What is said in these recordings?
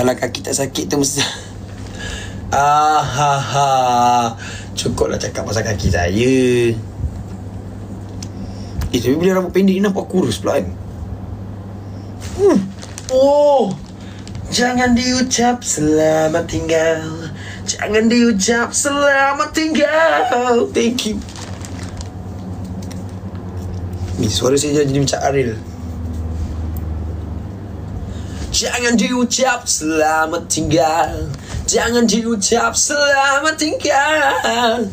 Kalau kaki tak sakit tu mesti cukuplah cakap pasal kaki saya. Tapi bila rambut pendek ni nampak kurus pula kan. Oh, jangan diucap selamat tinggal, jangan diucap selamat tinggal. Thank you. Ni suara saya jadi macam Ariel. Jangan diucap selamat tinggal, jangan diucap selamat tinggal.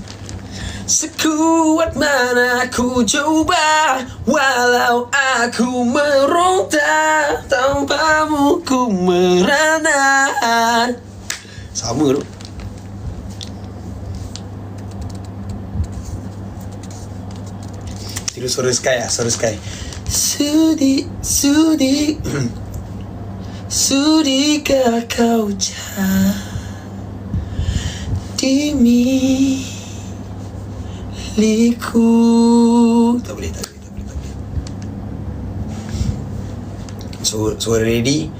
Sekuat mana aku coba, walau aku meronta, tanpamu ku merana. Sama tu. Tiru suara Sky lah, suara Sky. Sudi Sudikah kau jadi milikku? Tak boleh. Suara ready.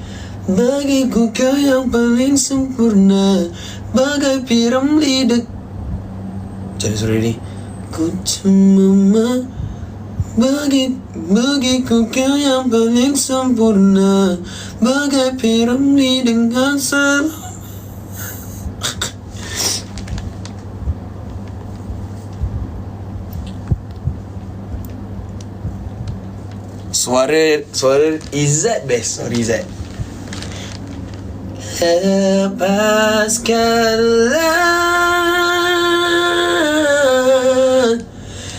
Bagiku kau yang paling sempurna, bagai piramli dek. Jadi suara ready. Ku cuma bagiku kau yang paling sempurna, bagai piramli dengan Suara Izzat best. Suara Izzat. Lepaskanlah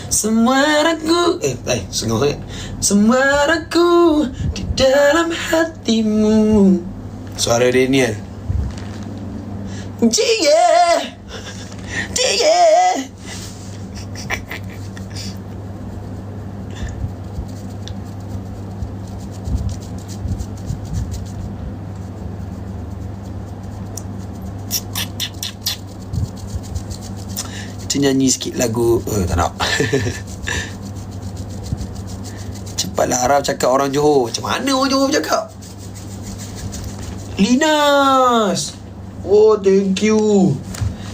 semua ragu, semua ragu di dalam hatimu. Suara Daniel. Dia. Kita nyanyi sikit lagu. Tak nak. Cepatlah Araf cakap orang Johor. Macam mana orang Johor cakap? Linas. Oh, thank you.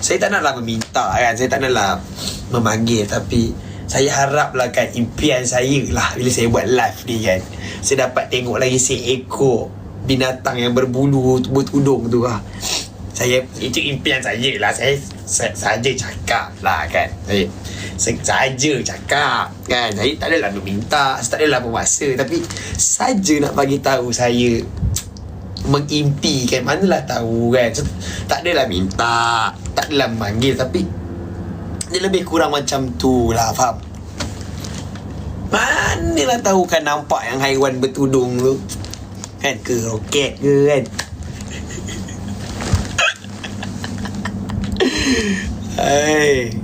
Saya tak naklah meminta kan, saya tak naklah memanggil, tapi saya haraplah kan impian saya lah bila saya buat live ni kan, saya dapat tengok lagi seekor binatang yang berbulu bertudung tu lah. Itu impian saya lah. Saya saja cakap lah kan. Saya saja cakap kan. Saya tak adalah meminta, saya tak adalah memaksa, tapi saja nak bagi tahu saya mengimpikan. Manalah tahu kan, tak adalah minta, tak adalah memanggil, tapi dia lebih kurang macam tu lah, faham? Manalah tahu kan nampak yang haiwan bertudung tu kan, ke roket ke kan. Hai.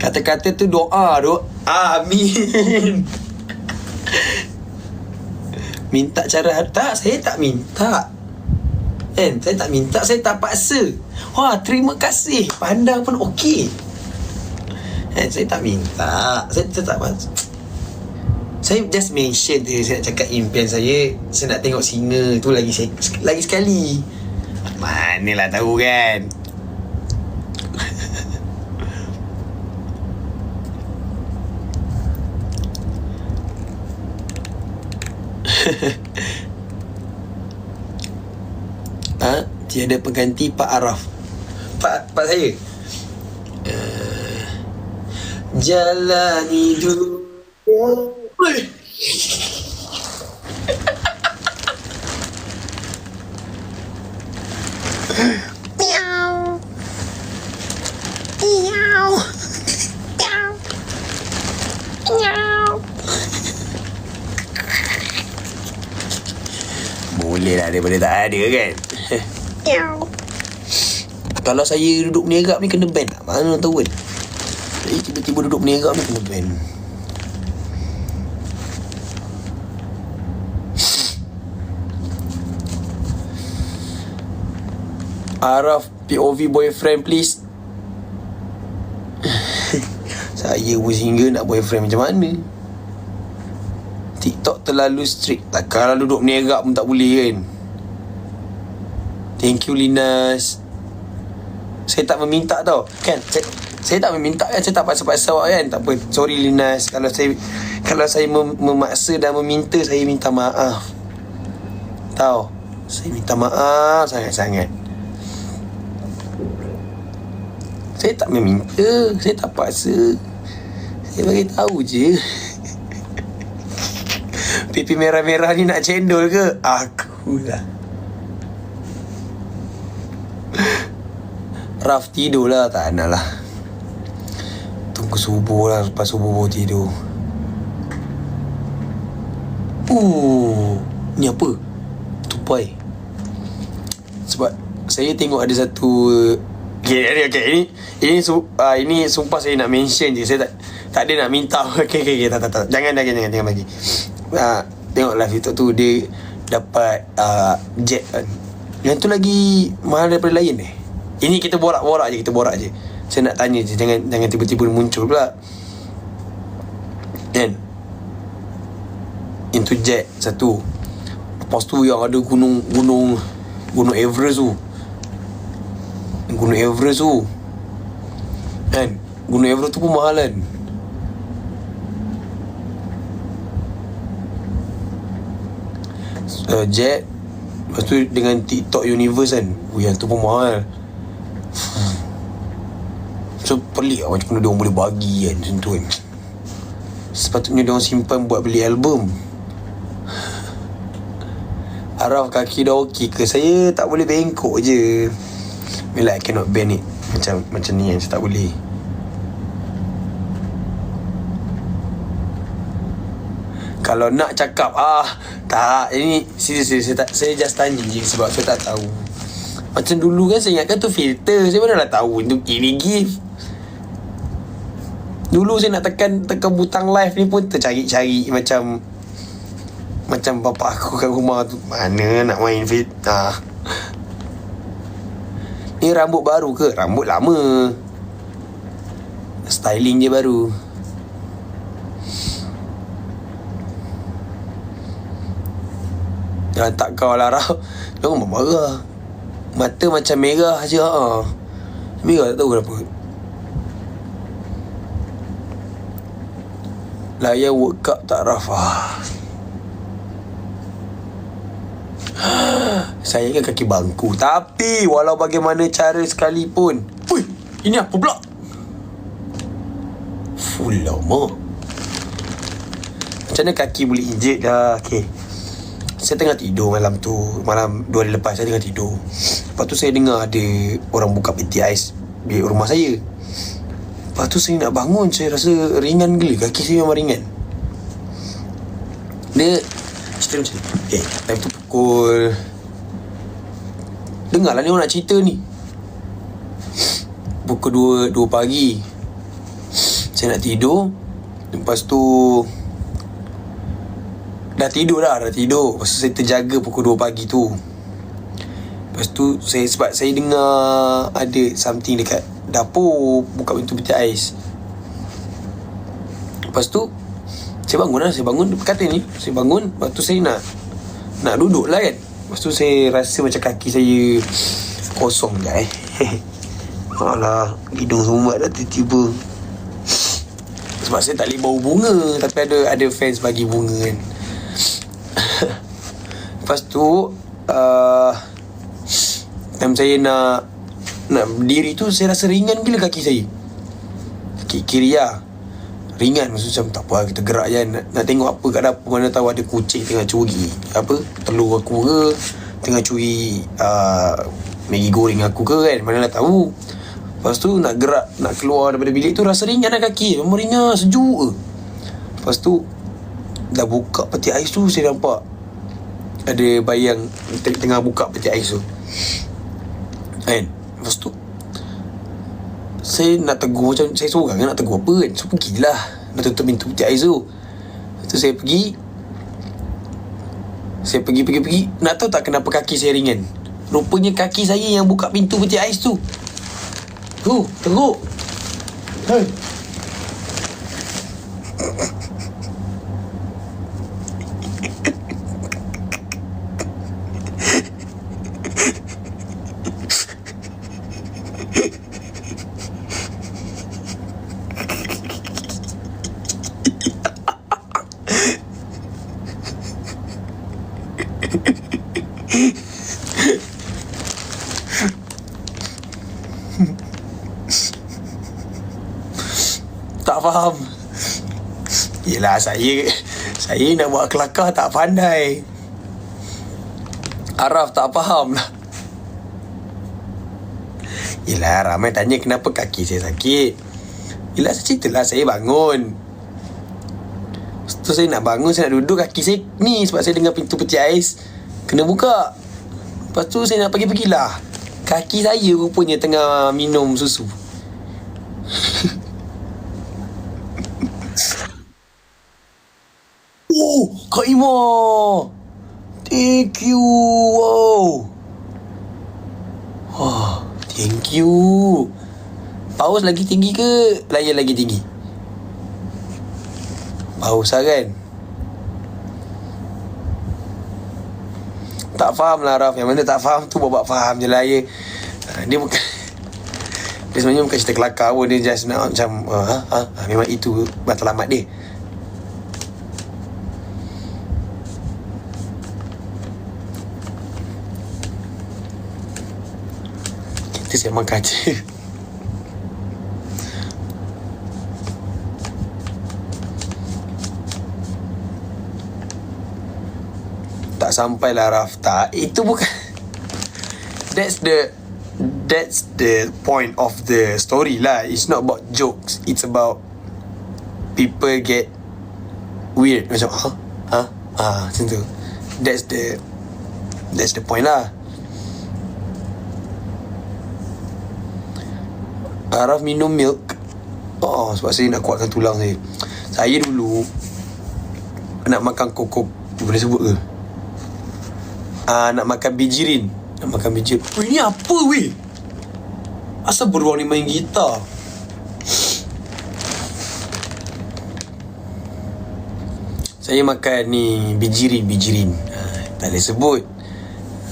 Kata-kata tu doa. Amin. Minta cara tak? Saya tak minta kan? Saya tak minta, saya tak paksa. Wah, terima kasih, pandang pun okey kan? Saya tak minta, saya tak paksa. Saya just mention tu, saya nak cakap impian saya nak tengok singa tu lagi sekali. Manalah tahu kan. Tiada pengganti Pak Araf. Pak saya. Jalani dunia. Miau. Miau. Miau. Miau. Boleh lah daripada tak ada kan. Kalau saya duduk menerap ni kena ban tak? Mana tahu kan. Jadi tiba-tiba duduk menerap ni kena ban. Araf POV boyfriend please. Saya pun single nak boyfriend macam mana? TikTok terlalu strict. Tak, kalau duduk menerak pun tak boleh kan. Thank you Linas. Saya tak meminta tau kan. Saya tak meminta kan. Saya tak paksa-paksa awak kan. Tak apa, sorry Linas. Kalau saya memaksa dan meminta, saya minta maaf. Tahu, saya minta maaf sangat-sangat. Saya tak meminta, saya tak paksa. Saya bagi tahu je. Pipi merah-merah ni nak cendol ke? Akulah. Raf tidur lah. Tak nak lah. Tunggu subuh lah. Lepas subuh baru tidur. Ni apa? Tupai. Sebab saya tengok ada satu. Okay. Ini sumpah saya nak mention je. Saya tak ada nak minta. Okay. Tak. Jangan bagi. Tengok live TikTok tu, dia dapat jet kan. Yang tu lagi mahal daripada lain Ini kita borak je. Saya nak tanya je. Jangan tiba-tiba muncul pula kan. Itu jet satu. Lepas tu yang ada gunung Everest tu. Gunung Everest tu kan. Gunung Everest tu pun mahal kan. Jet. Lepas tu dengan TikTok Universe kan. Yang tu pun mahal. So pelik lah macam mana diorang boleh bagi kan macam tu kan. Sepatutnya diorang simpan buat beli album. Araf kaki dah okey ke? Saya tak boleh bengkok je. Bila I cannot bend it. Macam ni kan. Saya tak boleh. Kalau nak cakap tak. Ini serius. Saya just tanya je. Sebab saya tak tahu. Macam dulu kan saya ingatkan tu filter. Saya mana lah tahu ini gift. Dulu saya nak tekan butang live ni pun tercari-cari macam bapak aku kat rumah tu. Mana nak main fit. Ni rambut baru ke? Rambut lama. Styling je baru. Jangan tak kau lah Raf. Jangan marah. Mata macam merah je. Merah tak tahu kenapa. Layan World Cup tak Raf? Saya kan kaki bangku. Tapi walau bagaimana cara sekalipun. Ui, ini apa pula? Full lama. Macam mana kaki boleh injet dah? Okay. Saya tengah tidur malam tu. Malam 2 hari lepas saya tengah tidur. Lepas tu saya dengar ada orang buka peti ais di rumah saya. Lepas tu saya nak bangun. Saya rasa ringan gila. Kaki saya memang ringan. Dia cerita macam ni. Okay, time tu pukul. Dengarlah ni orang nak cerita ni. Pukul 2 pagi. Saya nak tidur. Lepas tu Dah tidur. Lepas tu saya terjaga pukul 2 pagi tu. Lepas tu sebab saya dengar ada something dekat dapur, buka pintu peti ais. Lepas tu saya bangun kata ni. Saya bangun. Lepas tu saya nak duduk lah kan. Lepas tu saya rasa macam kaki saya kosong je Alah, hidung sumbat dah tiba-tiba. Sebab saya tak boleh bau bunga. Tapi ada fans bagi bunga kan. Lepas tu time saya nak berdiri tu, saya rasa ringan gila kaki saya. Kaki kiri lah ringan. Maksud macam tak apa, kita gerak je. Nak tengok apa kat dapur. Mana tahu ada kucing tengah curi telur aku ke, tengah curi Maggi goreng aku ke kan. Mana lah tahu. Lepas tu nak gerak, nak keluar daripada bilik tu, rasa ringan lah kaki. Memang ringan, sejuk ke. Lepas tu dah buka peti ais tu, saya nampak ada bayang tengah buka peti ais tu kan. Lepas tu saya nak tegur, macam saya seorang kan, nak tegur apa kan. So pergilah nak tutup pintu peti ais tu. Lepas tu saya pergi. Nak tahu tak kenapa kaki saya ringan? Rupanya kaki saya yang buka pintu peti ais tu. Teruk. Tak faham. Yelah, saya nak buat kelakar tak pandai. Araf tak faham lah. Yelah, ramai tanya kenapa kaki saya sakit. Yelah, saya ceritalah saya bangun. Lepas tu saya nak bangun, saya nak duduk, kaki saya ni sebab saya dengar pintu peti ais kena buka. Lepas tu saya nak pergi-pergilah, kaki saya rupanya tengah minum susu. Oh, Kak Ima, thank you. Wow, thank you. Paus lagi tinggi ke layar lagi tinggi? Paus lah kan? Tak faham lah Raf. Yang mana tak faham tu buat faham je lah ya. Dia bukan, dia sebenarnya bukan cerita kelakar pun. Dia just nak macam memang itu matlamat dia. Kita sembang kaca. Tak sampai lah Raf. Tak, itu bukan. That's the point of the story lah. It's not about jokes. It's about people get weird. Macam macam tu. That's the point lah. Araf minum milk. Sebab saya nak kuatkan tulang saya. Saya dulu nak makan kokok, boleh sebut ke? Nak makan bijirin. Ini apa weh? Asal beruang ni main gitar? Saya makan ni bijirin. Tak boleh sebut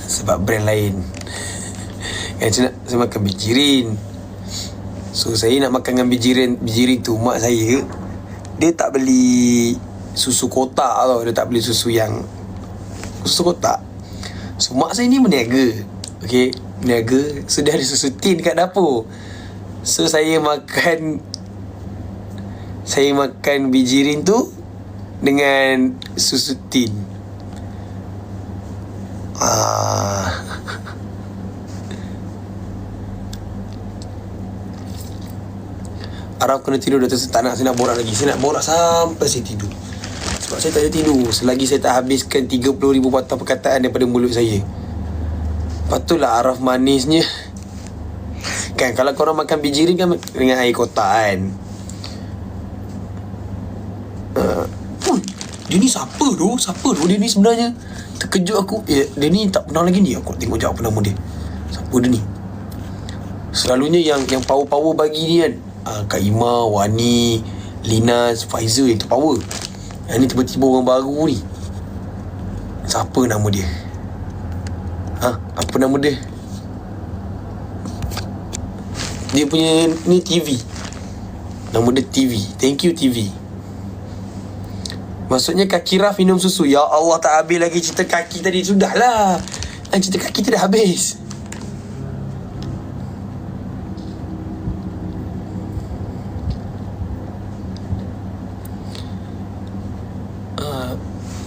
sebab brand lain. Saya makan bijirin. So saya nak makan dengan bijirin tu. Mak saya, dia tak beli susu kotak tau. Dia tak beli susu kotak. So mak saya ni berniaga. Okay, berniaga. So dia ada susu tin kat dapur. So saya makan bijirin tu dengan susu tin. Araf kena tidur dah, tak nak. Saya nak borak lagi. Saya nak borak sampai saya tidur. Sebab saya tak ada tidur selagi saya tak habiskan 30,000 patah perkataan daripada mulut saya. Patutlah Araf manisnya. Kan kalau korang makan bijirin kan dengan air kotak kan. Dia ni siapa tu? Dia ni sebenarnya? Terkejut aku. Dia ni tak pernah lagi ni. Aku tengok jap apa nama dia. Siapa dia ni? Selalunya yang power bagi ni kan, Kak Ima, Wani, Linas, Faizal, itu power. Yang ni tiba-tiba orang baru ni. Siapa nama dia? Apa nama dia? Dia punya ni TV. Nama dia TV. Thank you TV. Maksudnya kaki Raf minum susu. Ya Allah, tak habis lagi cerita kaki tadi. Sudahlah, cerita kaki tu dah habis.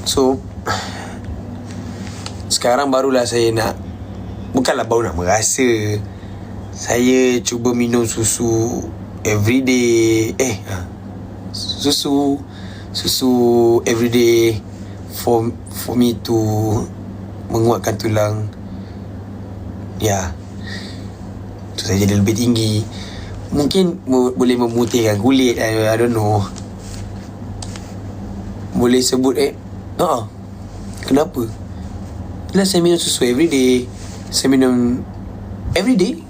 So sekarang barulah saya nak, bukanlah baru nak merasa, saya cuba minum susu everyday. Susu everyday for me to menguatkan tulang. Ya, tu saya jadi lebih tinggi. Mungkin boleh memutihkan kulit. I don't know. Boleh sebut kenapa? Yelah, saya minum susu everyday. Saya minum everyday.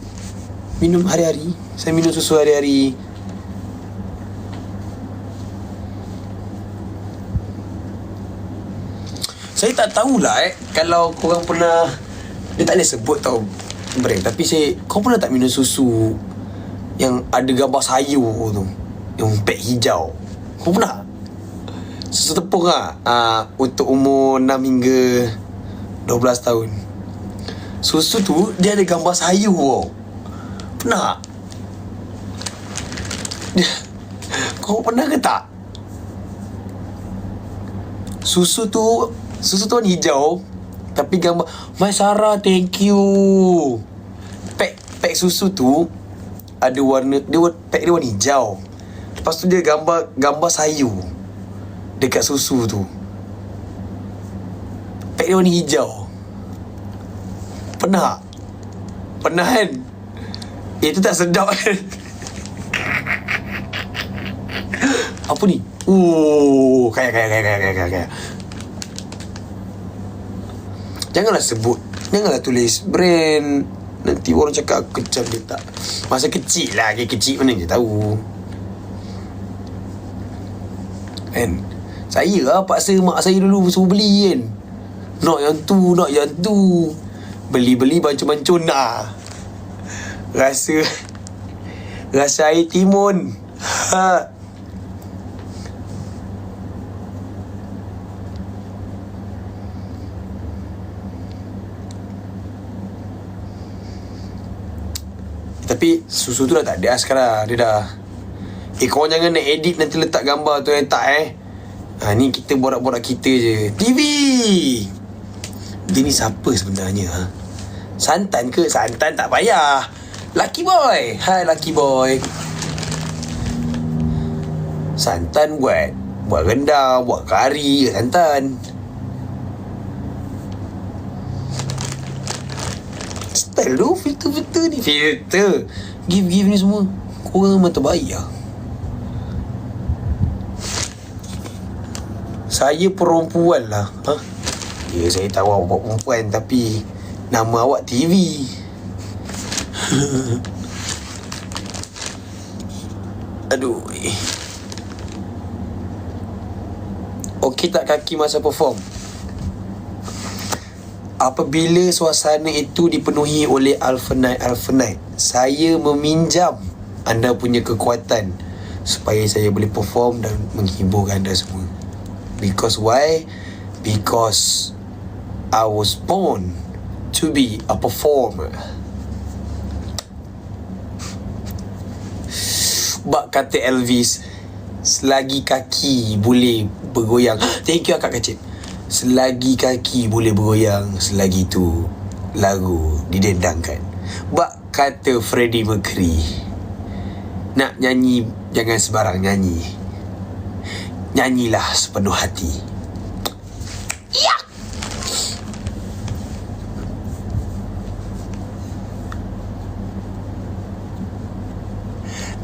Minum hari-hari. Saya minum susu hari-hari. Saya tak tahulah kalau korang pernah, dia tak boleh sebut tau brand, tapi korang pernah tak minum susu yang ada gambar sayur tu, yang pack hijau? Korang pernah? Susu tepung untuk umur 6 hingga 12 tahun. Susu tu dia ada gambar sayur tau. Pernah? Kau pernah ke tak? Susu tu warna hijau, tapi gambar My Sarah, thank you. Pack susu tu ada warna, pack dia warna hijau. Lepas tu dia gambar sayur dekat susu tu. Pack dia warna hijau. Pernah kan? Itu tak sedap kan? Apa ni? Kaya. Janganlah tulis brand. Nanti orang cakap aku kecam dia tak. Masa kecil lah, kecil mana je tahu. Kan? Saya lah paksa mak saya dulu suruh beli kan. Nak yang tu. Beli bancun-bancun lah. Rasa air timun. Tapi susu tu dah tak ada sekarang. Dia dah korang jangan nak edit nanti letak gambar tu letak ni kita borak-borak kita je. TV dia ni siapa sebenarnya Santan ke? Santan tak payah. Lucky boy. Hai Lucky boy. Santan buat rendang, buat kari santan. Style tu filter ni. Filter Give ni semua korang memang terbaik lah. Saya perempuan lah. Ya, saya tahu awak perempuan, tapi nama awak TV. Aduh. Okey tak kaki masa perform? Apabila suasana itu dipenuhi oleh Alpha Night, saya meminjam anda punya kekuatan supaya saya boleh perform dan menghibur anda semua. Because why? Because I was born to be a performer. Bak kata Elvis, selagi kaki boleh bergoyang. Thank you Akak Kacip. Selagi kaki boleh bergoyang, selagi tu lagu didendangkan. Bak kata Freddie Mercury, nak nyanyi jangan sebarang nyanyi. Nyanyilah sepenuh hati. Ya.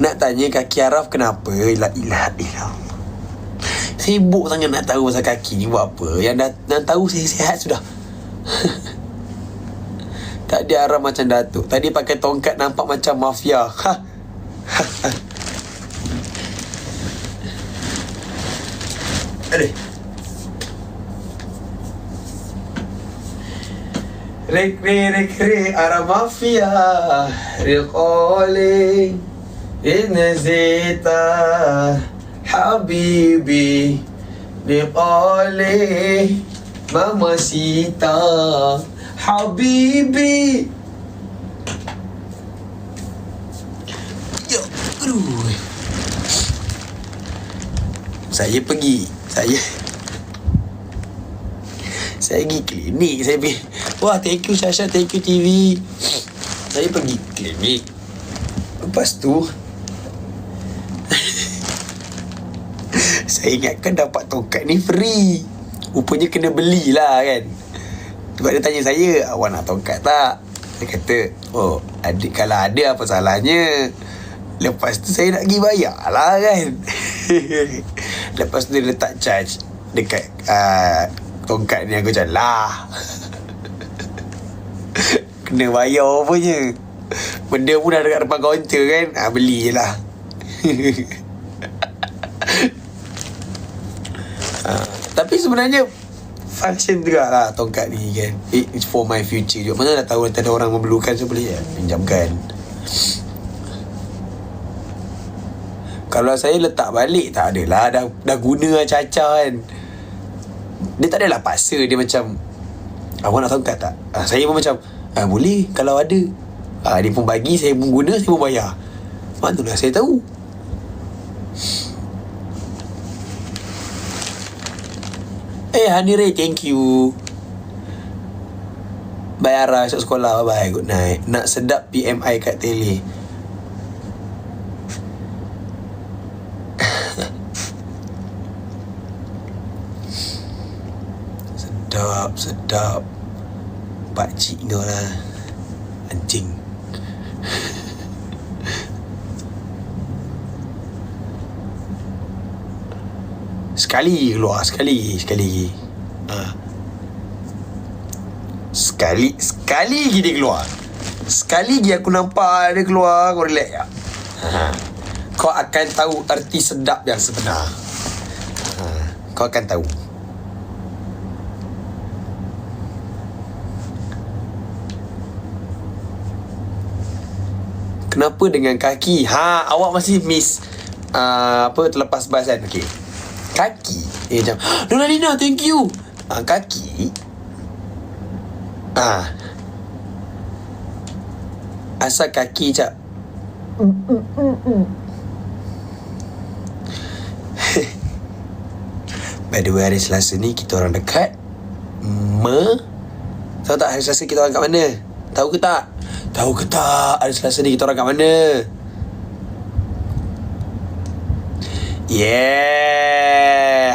Nak tanya kaki Araf kenapa? La ilaha illallah. Sibuk sangat nak tahu pasal kaki ni buat apa. Yang dah tahu sihat sudah. Tak ada Araf macam Datuk. Tadi pakai tongkat nampak macam mafia. Aduh. Rekre Araf mafia. Recalling Inazita Habibi Liqali Mamacita Habibi. Ya, aduh. Saya pergi klinik. Saya pergi. Wah, thank you Syasha, thank you TV. Saya pergi klinik. Lepas tu saya ingatkan dapat tongkat ni free. Rupanya kena belilah kan. Sebab dia tanya saya, awak nak tongkat tak? Saya kata, oh, kalau ada apa salahnya. Lepas tu saya nak pergi bayar lah kan. Lepas tu dia letak charge dekat tongkat ni. Aku macam lah. Kena bayar rupanya. Benda pun dah dekat depan kaunter kan. Beli je lah. Tapi sebenarnya function juga lah tongkat ni kan. It's for my future juga. Mana dah tahu nanti ada orang memerlukan, saya boleh pinjamkan. Kalau saya letak balik, tak adalah. Dah guna lah Caca kan. Dia tak adalah paksa. Dia macam Awak nak tongkat tak? Saya pun macam boleh kalau ada. Dia pun bagi, saya pun guna, saya pun bayar. Manalah saya tahu. Hani Ray, thank you. Bye Ara, esok sekolah. Bye-bye, good night. Nak sedap PMI kat tele. Sedap pakcik kau lah. Anjing. Sekali keluar. Sekali lagi dia keluar. Sekali lagi aku nampak dia keluar, kau relax tak? Kau akan tahu erti sedap yang sebenar. Kau akan tahu. Kenapa dengan kaki? Awak masih miss terlepas bas kan? Okay. Kaki macam Nona, thank you. Kaki asal kaki cak by the way, hari Selasa ni kita orang dekat tahu tak hari Selasa kita orang kat mana? Tahu ke tak hari Selasa ni kita orang kat mana?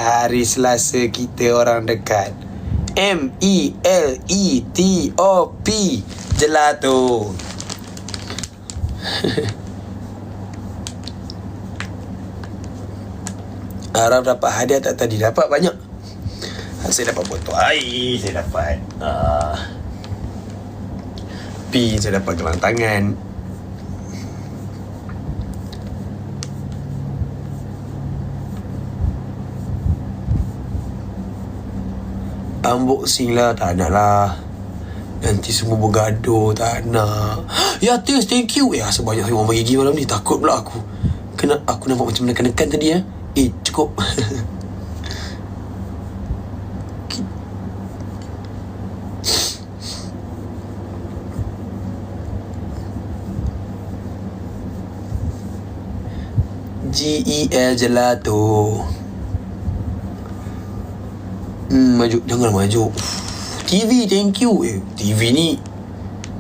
Hari Selasa kita orang dekat MELETOP Gelato. Araf dapat hadiah tak tadi? Dapat banyak. Saya dapat botol air, saya dapat pin, saya dapat gelang tangan. Unboxing lah, tak nak lah. Nanti semua bergaduh, tak nak. Ya, Tis, thank you. Asal banyak orang bagi gigi malam ni. Takut pula aku. Aku nampak macam menekan-nekan tadi ya. Cukup. GEL Gelato. Maju, jangan maju. TV, thank you. TV ni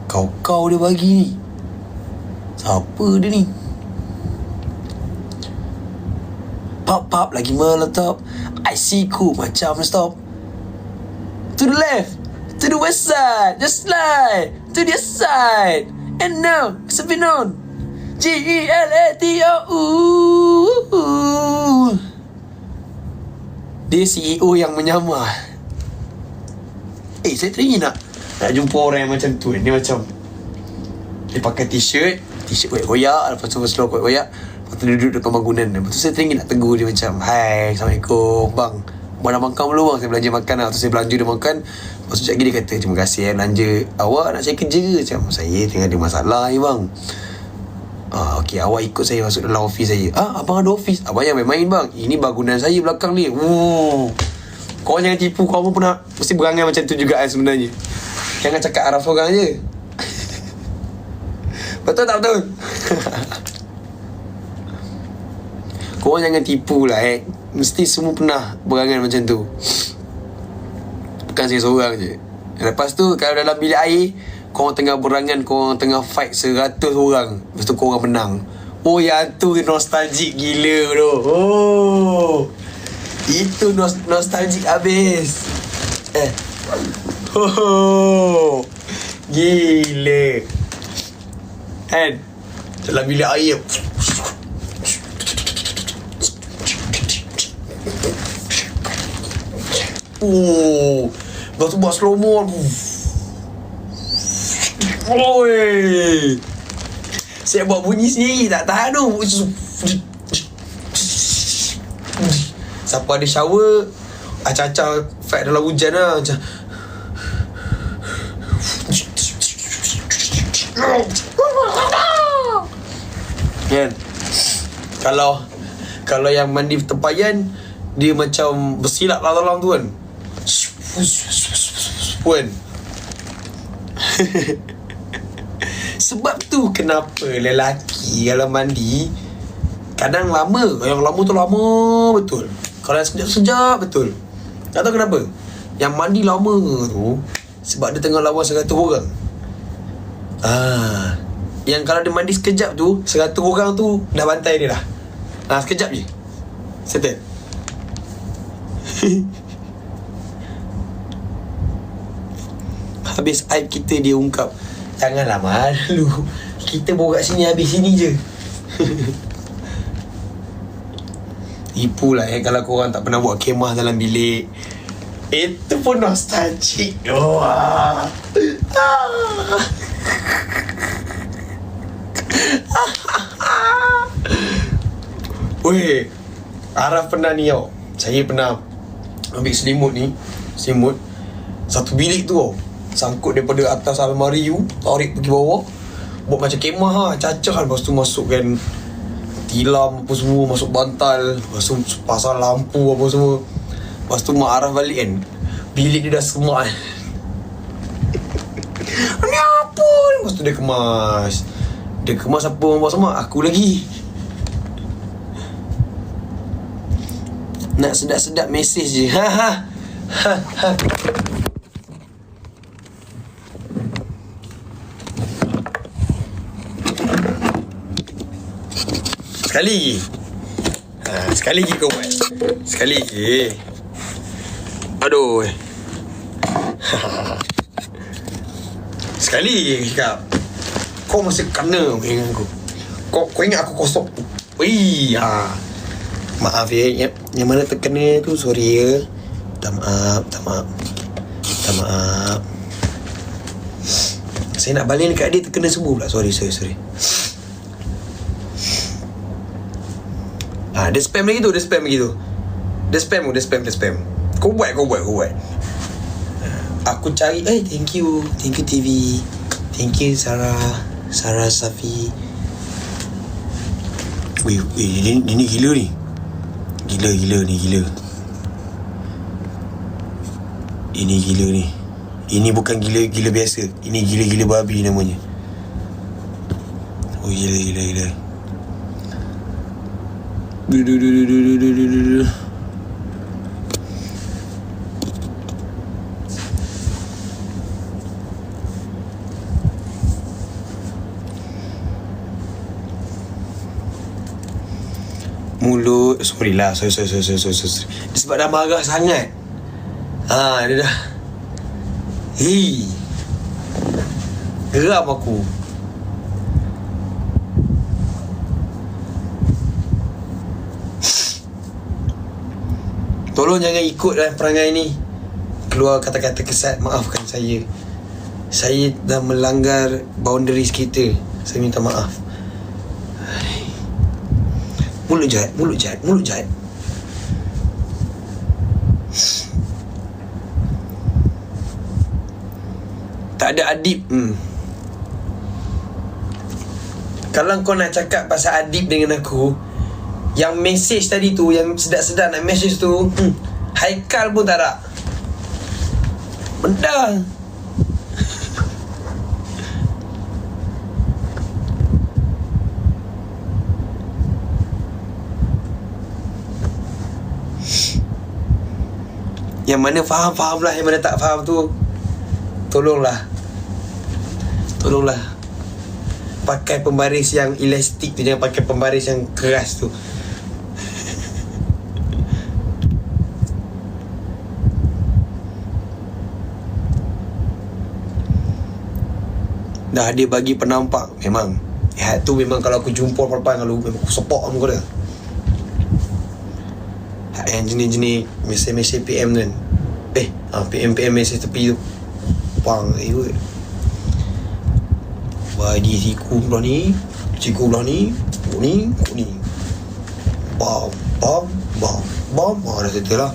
kau dia bagi ni. Siapa dia ni? Pop lagi meletop. I see ku macam stop. To the left, to the west side, just slide to the side. And now, spin on. GELATO. Dia CEO yang menyamar. Saya teringin nak jumpa orang yang macam tu. Dia macam dia pakai t-shirt koyak-koyak, lepas tu slow koyak-koyak, lepas tu duduk dekat bangunan. Lepas tu saya teringin nak tegur dia macam, hai, Assalamualaikum bang, dah makan belum bang? Saya belanja makan lah. Lepas tu saya belanja dia makan. Lepas tu sekejap lagi dia kata, terima kasih belanja. Awak nak saya kerja ke? Macam, saya tengah ada masalah ni bang. Okey, awak ikut saya masuk dalam office saya. Abang ada office? Abang jangan main-main bang. Ini bangunan saya belakang ni. Kau jangan tipu. Kau pun pernah mesti berangai macam tu juga sebenarnya. Jangan cakap Araf seorang je. Betul tak betul? Korang jangan tipu lah Mesti semua pernah berangai macam tu. Bukan saya seorang je. Lepas tu kalau dalam bilik air, korang tengah berangan, korang tengah fight 100 orang. Lepas tu korang menang. Yang tu nostalgic gila tu. Itu nostalgic habis. Gila. Kan? Dalam bilik air. Lepas tu buat slow mo. Saya buat bunyi sendiri, tak tahan tu. Siapa ada shower, acah-acah fight dalam hujan lah. Macam kan? Kalau yang mandi tempayan, dia macam bersilap lah dalam tu kan. Sebab tu kenapa lelaki kalau mandi kadang lama. Yang lama tu lama betul. Kalau yang sekejap-sekejap betul. Tak tahu kenapa. Yang mandi lama tu sebab dia tengah lawan 100 orang. Yang kalau dia mandi sekejap tu 100 orang tu dah bantai dia dah. Sekejap je settle. Habis aib kita dia ungkap. Janganlah malu, kita borak sini habis sini je. Tipulah kalau korang tak pernah buat kemah dalam bilik. Itu pun nostalgic. Weh, Araf pernah ni tau. Saya pernah ambil selimut ni. Selimut satu bilik tu tau, sangkut daripada atas almari tu, tarik pergi bawah, buat macam kemah cacah. Lepas tu masukkan tilam apa semua, masuk bantal, lepas tu pasang lampu apa semua. Lepas tu mak Araf balik kan, bilik dia dah semak. Ni apa? Lepas tu dia kemas. Dia kemas apa orang buat semak? Aku lagi. Nak sedap-sedap mesej je. Sekali lagi. Sekali lagi kau buat. Sekali lagi. Aduh. Sekali lagi cakap. Kau masih kena dengan aku. Kau ingat aku kosong. Wih. Maaf ya. Yang mana terkena tu sorry ya. Tak maaf. Saya nak balik dekat dia terkena semua pula. Sorry. Dia spam lagi tu. Dia spam. Kau buat. Aku cari. Thank you TV. Thank you Sarah Safi. Weh, ini gila ni. Gila. Ini gila ni. Ini bukan gila biasa. Ini gila babi namanya. Oh gila. Mulut. Sorry. Sebab dah marah sangat. Dia dah. Geram aku. Tolong jangan ikutlah perangai ni. Keluar kata-kata kesat. Maafkan saya. Saya dah melanggar boundaries kita. Saya minta maaf. Mulut jahat. Tak ada adib. Kalau kau nak cakap pasal adib dengan aku, yang mesej tadi tu, yang sedap-sedap nak mesej tu, Haikal pun tak ada. Benda. Yang mana faham lah, yang mana tak faham tu Tolonglah pakai pembaris yang elastik tu, jangan pakai pembaris yang keras tu. Dah dia bagi penampak. Memang tu memang kalau aku jumpa perempuan, kalau memang aku support muka dia. Yang jenis-jenis mesej PM kan, PM mesej tepi tu, pang ikut. Bagi siku belah ni, kau ni. Bam. Dah settle lah.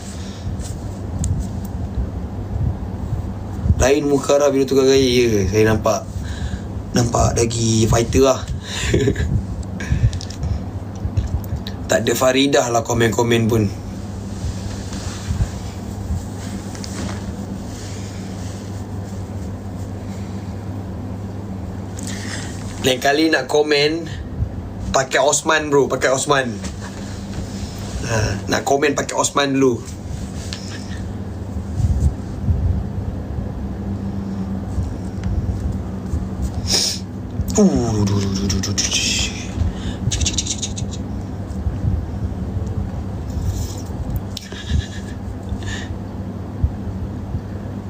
Lain muka dah bila tukar gaya. Saya nampak lagi fighter lah. Tak ada Faridah lah komen-komen pun. Lain kali nak komen pakai Osman bro, pakai Osman. Nak komen pakai Osman dulu.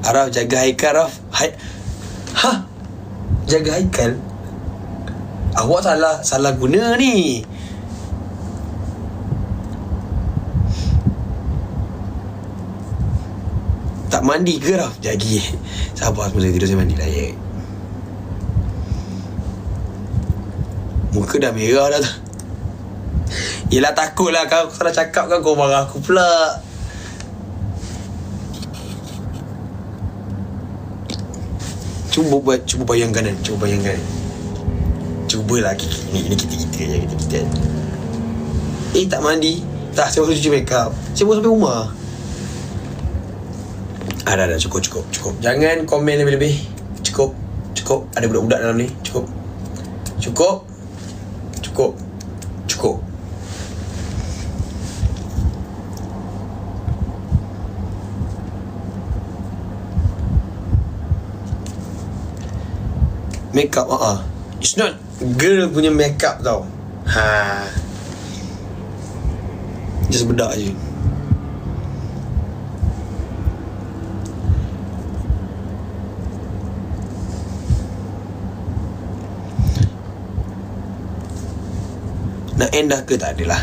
Araf jaga Haikal, Araf. Jaga Haikal? Awak salah guna ni. Tak mandi ke, Araf? Jagi. Sabar semasa tidur saya mandi lah ya. Muka dah merah dah tu. Yelah takutlah kau salah cakap kan, kau marah aku pula. Cuba bayangkan kan. Cubalah ini kita je. Tak mandi. Tak, saya baru cuci makeup. Saya baru sampai rumah. Dah cukup. Jangan komen lebih-lebih. Cukup. Ada budak-budak dalam ni. Cukup. Makeup it's not girl punya makeup tau. Just bedak je. Nak end dah ke? Tak adalah.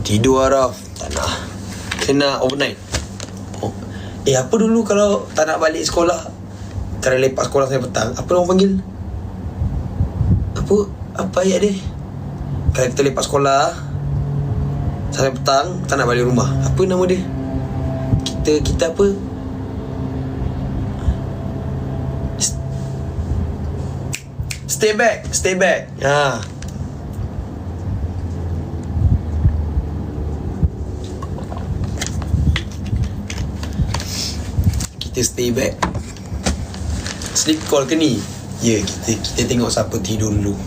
Tidur Araf. Tak nak. Kena overnight. Apa dulu kalau tak nak balik sekolah, kalau lepak sekolah sampai petang, apa orang panggil? Apa ayat dia? Kalau kita lepak sekolah sampai petang, tak nak balik rumah, apa nama dia? Kita apa? Stay back. Kita stay back. Sleep call ke ni? Ya, kita tengok siapa tidur dulu.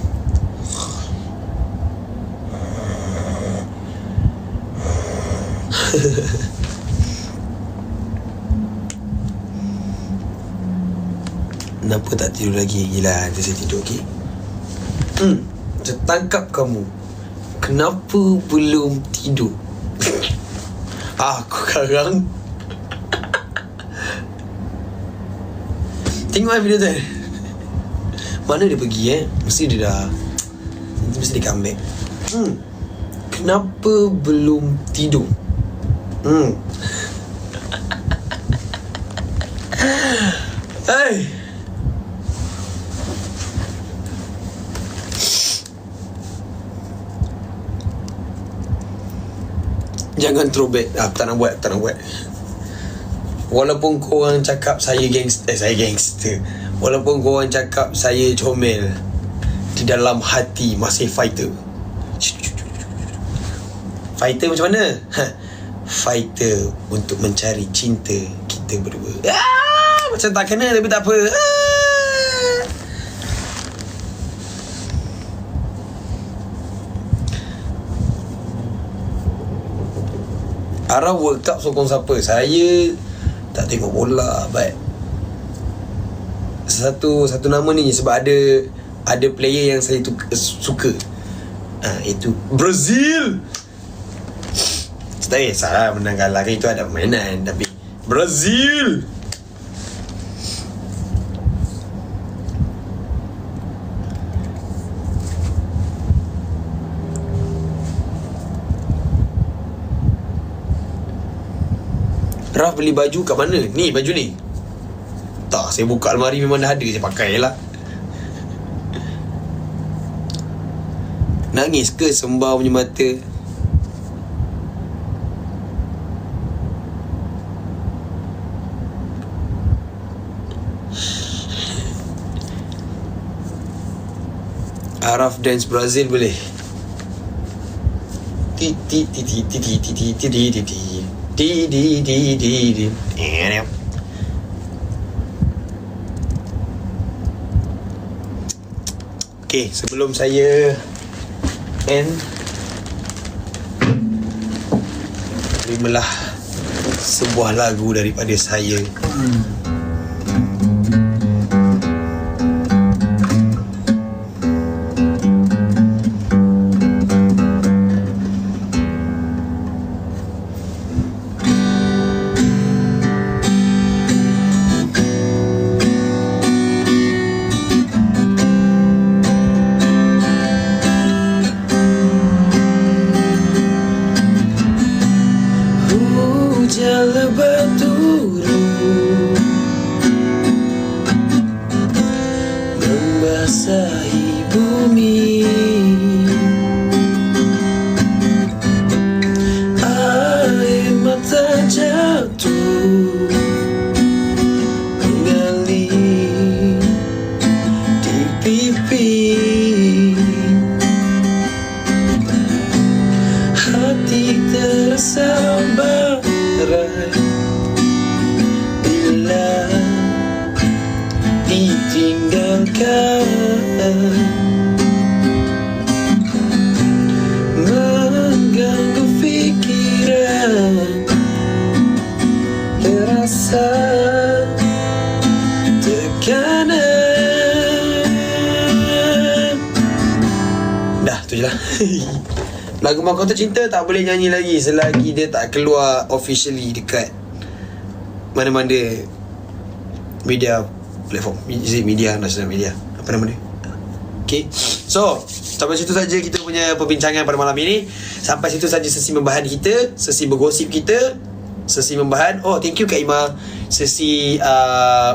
Kenapa tak tidur lagi? Yelah, nanti saya tidur, okey? Saya tangkap kamu. Kenapa belum tidur? Aku sekarang tengok video tu. Mana dia pergi Mesti dia dah Mesti dia comeback. Kenapa belum tidur? Jangan throwback. Tak nak buat. Walaupun korang cakap saya gangster, walaupun korang cakap saya comel, di dalam hati masih fighter. Fighter macam mana? Fighter untuk mencari cinta kita berdua. Macam tak kena tapi tak apa. Arah World Cup sokong siapa? Saya tak tengok bola, but satu nama ni sebab ada player yang saya suka. Itu Brazil. Tak kisahlah menang kalah kan, itu ada permainan, tapi Brazil. Raf beli baju kat mana? Ni baju ni. Tak, saya buka almari memang dah ada, saya pakai lah. Nangis ke Sembah punya mata? Araf dance Brazil boleh. Ti ti ti ti ti ti ti ti ti ti ti. Okay, sebelum saya end, terimalah sebuah lagu daripada saya. Hujan lebat turun membasahi bumi, air mata jatuh mengalir di pipi, hati terasa bila ditinggalkan, mengganggu fikiran, terasa tekanan. Dah, tu je lah. Lagu Mahkota Cinta tak boleh nyanyi lagi selagi dia tak keluar officially dekat mana-mana media platform, media, national media, apa nama dia. Okay, so sampai situ saja kita punya perbincangan pada malam ini. Sampai situ saja sesi membahan kita, sesi bergosip kita, sesi membahan. Oh, thank you Kak Ima. Sesi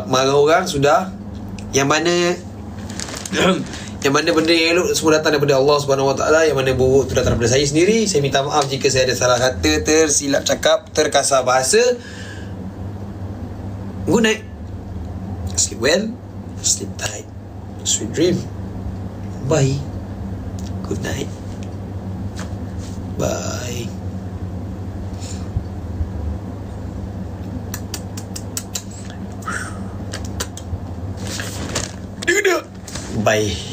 marah orang sudah. Yang mana yang mana benda yang elok semua datang daripada Allah Subhanahu Wa Taala, yang mana buruk tu datang daripada saya sendiri. Saya minta maaf jika saya ada salah kata, tersilap cakap, terkasar bahasa. Good night. Sleep well, sleep tight, sweet dream. Bye. Good night. Bye. Bye.